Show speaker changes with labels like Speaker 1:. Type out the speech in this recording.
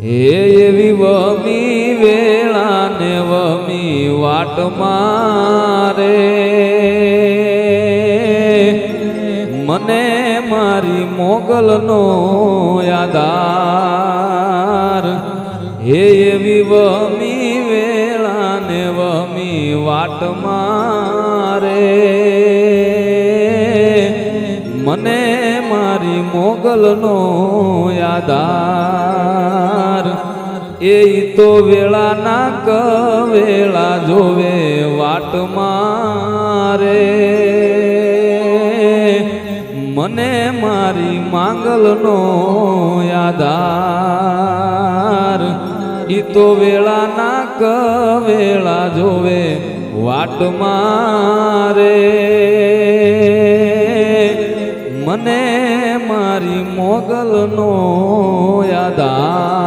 Speaker 1: એવી વમી વેળા ને વમી વાટ મારે મને મારી મોગલનો યાદાર એવી વમી વેળા ને વમી વાટ મારે મને મારી મોગલનો યાદાર એ તો વેળા ના કવેળા જોવે વાટ મારે મને મારી માંગલનો યાદાર ઈ તો વેળા ના કવેળા જોવે વાટ મારે મને મારી મોગલનો યાદાર